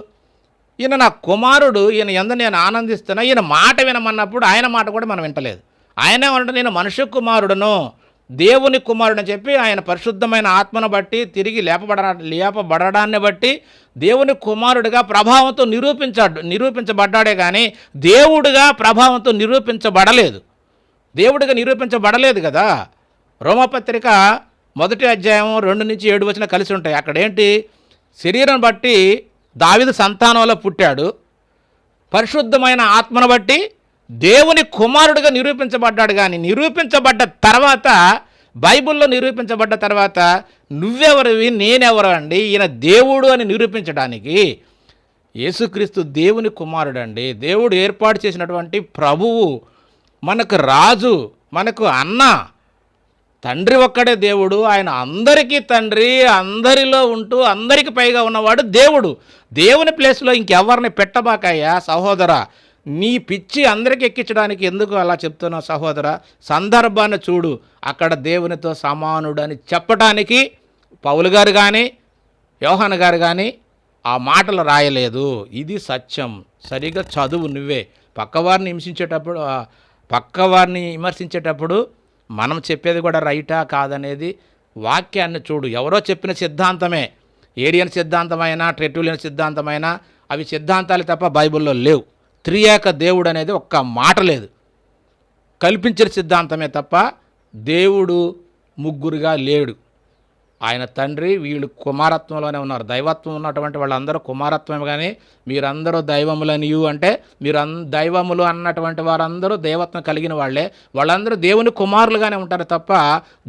ఈయన నా కుమారుడు, ఈయన యందు నేను ఆనందిస్తున్నా, ఈయన మాట వినమన్నప్పుడు ఆయన మాట కూడా మనం వింటలేదు. ఆయనే అంటే నేను మనుష్య కుమారుడును, దేవుని కుమారుడు అని చెప్పి ఆయన పరిశుద్ధమైన ఆత్మను బట్టి తిరిగి లేపబడడాన్ని బట్టి దేవుని కుమారుడిగా ప్రభావంతో నిరూపించబడ్డాడే కానీ దేవుడిగా ప్రభావంతో నిరూపించబడలేదు. దేవుడిగా నిరూపించబడలేదు కదా. రోమపత్రిక 1వ అధ్యాయం 2-7 కలిసి ఉంటాయి. అక్కడ ఏంటి? శరీరం బట్టి దావీదు సంతానంలో పుట్టాడు, పరిశుద్ధమైన ఆత్మను బట్టి దేవుని కుమారుడిగా నిరూపించబడ్డాడు. కానీ నిరూపించబడ్డ తర్వాత, బైబిల్లో నిరూపించబడ్డ తర్వాత నువ్వెవరివి నేనెవరు అండి? ఈయన దేవుడు అని నిరూపించడానికి యేసుక్రీస్తు దేవుని కుమారుడు అండి. దేవుడు ఏర్పాటు చేసినటువంటి ప్రభువు, మనకు రాజు, మనకు అన్న. తండ్రి ఒక్కడే దేవుడు, ఆయన అందరికీ తండ్రి, అందరిలో ఉంటూ అందరికి పైగా ఉన్నవాడు దేవుడు. దేవుని ప్లేస్లో ఇంకెవరిని పెట్టబాకయ్యా సహోదరా. నీ పిచ్చి అందరికీ ఎక్కించడానికి ఎందుకు అలా చెప్తున్నావు సహోదర? సందర్భాన్ని చూడు. అక్కడ దేవునితో సమానుడని చెప్పడానికి పౌలు గారు కానీ యోహాను గారు కానీ ఆ మాటలు రాయలేదు. ఇది సత్యం. సరిగా చదువు నువ్వే. పక్కవారిని విమర్శించేటప్పుడు మనం చెప్పేది కూడా రైటా కాదనేది వాక్యాన్ని చూడు. ఎవరో చెప్పిన సిద్ధాంతమే, ఏరియన్ సిద్ధాంతమైనా టెర్టులియన్ సిద్ధాంతమైనా అవి సిద్ధాంతాలు తప్ప బైబిల్లో లేవు. త్రియేక దేవుడు అనేది ఒక్క మాట లేదు. కల్పించిన సిద్ధాంతమే తప్ప దేవుడు ముగ్గురుగా లేడు. ఆయన తండ్రి, వీళ్ళు కుమారత్వంలోనే ఉన్నారు. దైవత్వం ఉన్నటువంటి వాళ్ళందరూ కుమారత్వమే. కానీ మీరందరూ దైవములనియు అంటే దైవములు అన్నటువంటి వారందరూ దైవత్వం కలిగిన వాళ్ళే. వాళ్ళందరూ దేవుని కుమారులుగానే ఉంటారు తప్ప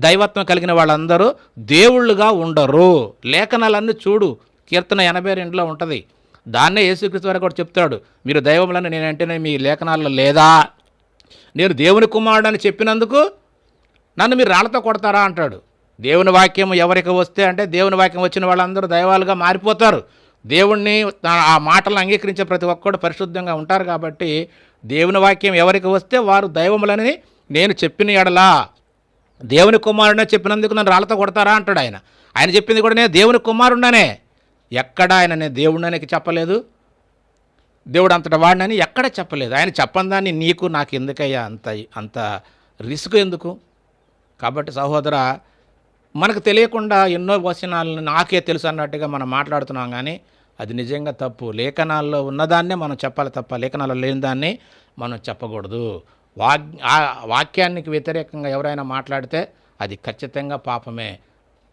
దైవత్వం కలిగిన వాళ్ళందరూ దేవుళ్ళుగా ఉండరు. లేఖనాలన్నీ చూడు. కీర్తన 82లో ఉంటుంది. దాన్నే యేసుక్రీస్తు వారు కూడా చెప్తాడు, మీరు దైవములని నేనంటేనే మీ లేఖనాల్లో లేదా? నేను దేవుని కుమారుడు అని చెప్పినందుకు నన్ను మీరు రాళ్లతో కొడతారా అంటాడు. దేవుని వాక్యం ఎవరికి వస్తే అంటే దేవుని వాక్యం వచ్చిన వాళ్ళందరూ దైవాలుగా మారిపోతారు. దేవుణ్ణి ఆ మాటలను అంగీకరించే ప్రతి ఒక్కడు పరిశుద్ధంగా ఉంటారు. కాబట్టి దేవుని వాక్యం ఎవరికి వస్తే వారు దైవములని నేను చెప్పిన ఎడలా దేవుని కుమారుడనే చెప్పినందుకు నన్ను రాళ్లతో కొడతారా అంటాడు. ఆయన చెప్పింది కూడా నేను దేవుని కుమారుడనే. ఎక్కడ ఆయన నేను దేవుడిని చెప్పలేదు, దేవుడు అంతటా వాడినని ఎక్కడ చెప్పలేదు. ఆయన చెప్పని దాన్ని నీకు నాకు ఎందుకయ్యా అంత రిస్క్ ఎందుకు? కాబట్టి సహోదర, మనకు తెలియకుండా ఎన్నో వచనాలను నాకే తెలుసు అన్నట్టుగా మనం మాట్లాడుతున్నాం. కానీ అది నిజంగా తప్పు. లేఖనాల్లో ఉన్నదాన్నే మనం చెప్పాలి తప్ప లేఖనాల్లో లేని దాన్ని మనం చెప్పకూడదు. వాక్యానికి వ్యతిరేకంగా ఎవరైనా మాట్లాడితే అది ఖచ్చితంగా పాపమే.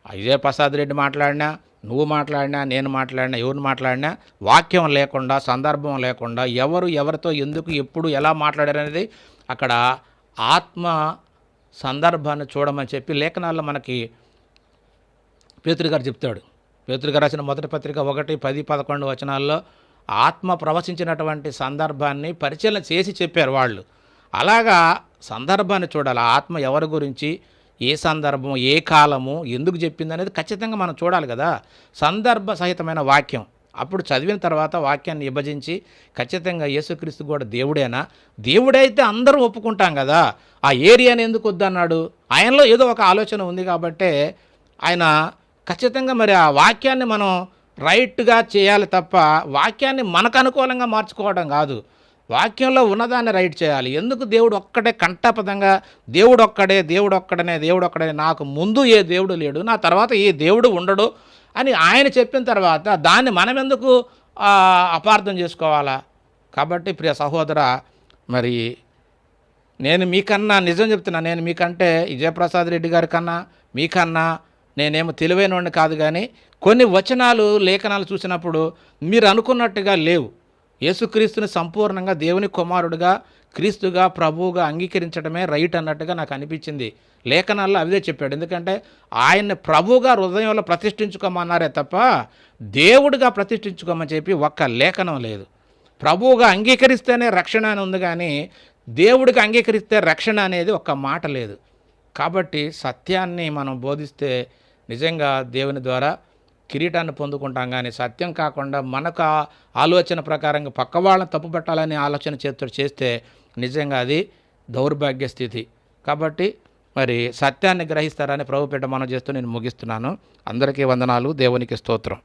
విజయ ప్రసాద్ రెడ్డి మాట్లాడినా, నువ్వు మాట్లాడినా, నేను మాట్లాడినా, ఎవరు మాట్లాడినా వాక్యం లేకుండా, సందర్భం లేకుండా ఎవరు ఎవరితో ఎందుకు ఎప్పుడు ఎలా మాట్లాడారనేది అక్కడ ఆత్మ సందర్భాన్ని చూడమని చెప్పి లేఖనాల్లో మనకి పేతురు గారు చెప్తాడు. పేతురు గారు రాసిన మొదటి పత్రిక 1, 10, 11 వచనాల్లో ఆత్మ ప్రవచించినటువంటి సందర్భాన్ని పరిశీలన చేసి చెప్పారు వాళ్ళు. అలాగా సందర్భాన్ని చూడాలి. ఆత్మ ఎవరి గురించి, ఏ సందర్భం, ఏ కాలము, ఎందుకు చెప్పింది అనేది ఖచ్చితంగా మనం చూడాలి కదా. సందర్భ సహితమైన వాక్యం అప్పుడు చదివిన తర్వాత వాక్యాన్ని విభజించి ఖచ్చితంగా యేసుక్రీస్తు కూడా దేవుడేనా? దేవుడైతే అందరూ ఒప్పుకుంటాం కదా. ఆ ఏరియాని ఎందుకు వద్దన్నాడు? ఆయనలో ఏదో ఒక ఆలోచన ఉంది కాబట్టే ఆయన ఖచ్చితంగా మరి ఆ వాక్యాన్ని మనం రైట్గా చేయాలి తప్ప వాక్యాన్ని మనకు అనుకూలంగా మార్చుకోవడం కాదు. వాక్యంలో ఉన్నదాన్ని రైట్ చేయాలి. ఎందుకు దేవుడు ఒక్కడే కంఠపదంగా దేవుడు ఒక్కడనే నాకు ముందు ఏ దేవుడు లేడు, నా తర్వాత ఏ దేవుడు ఉండడు అని ఆయన చెప్పిన తర్వాత దాన్ని మనం ఎందుకు అపార్థం చేసుకోవాలా? కాబట్టి ప్రియ సహోదర, మరి నేను మీకన్నా నిజం చెప్తున్నా, నేను మీకంటే విజయప్రసాద్ రెడ్డి గారి కన్నా మీకన్నా నేనేమో తెలివైనవాడిని కాదు. కానీ కొన్ని వచనాలు లేఖనాలు చూసినప్పుడు మీరు అనుకున్నట్టుగా లేవు. యేసుక్రీస్తుని సంపూర్ణంగా దేవుని కుమారుడుగా, క్రీస్తుగా, ప్రభువుగా అంగీకరించడమే రైట్ అన్నట్టుగా నాకు అనిపించింది. లేఖనాల్లో అదే చెప్పాడు. ఎందుకంటే ఆయన్ని ప్రభువుగా హృదయంలో ప్రతిష్ఠించుకోమన్నారే తప్ప దేవుడిగా ప్రతిష్ఠించుకోమని చెప్పి ఒక్క లేఖనం లేదు. ప్రభువుగా అంగీకరిస్తేనే రక్షణ అని ఉంది, కానీ దేవుడికి అంగీకరిస్తే రక్షణ అనేది ఒక్క మాట లేదు. కాబట్టి సత్యాన్ని మనం బోధిస్తే నిజంగా దేవుని ద్వారా కిరీటాన్ని పొందుకుంటాం. కానీ సత్యం కాకుండా మనకు ఆలోచన ప్రకారంగా పక్క వాళ్ళని తప్పు పెట్టాలని ఆలోచన చేస్తే నిజంగా అది దౌర్భాగ్య స్థితి. కాబట్టి మరి సత్యాన్ని గ్రహిస్తారని ప్రభుపేట మనం చేస్తూ నేను ముగిస్తున్నాను. అందరికీ వందనాలు. దేవునికి స్తోత్రం.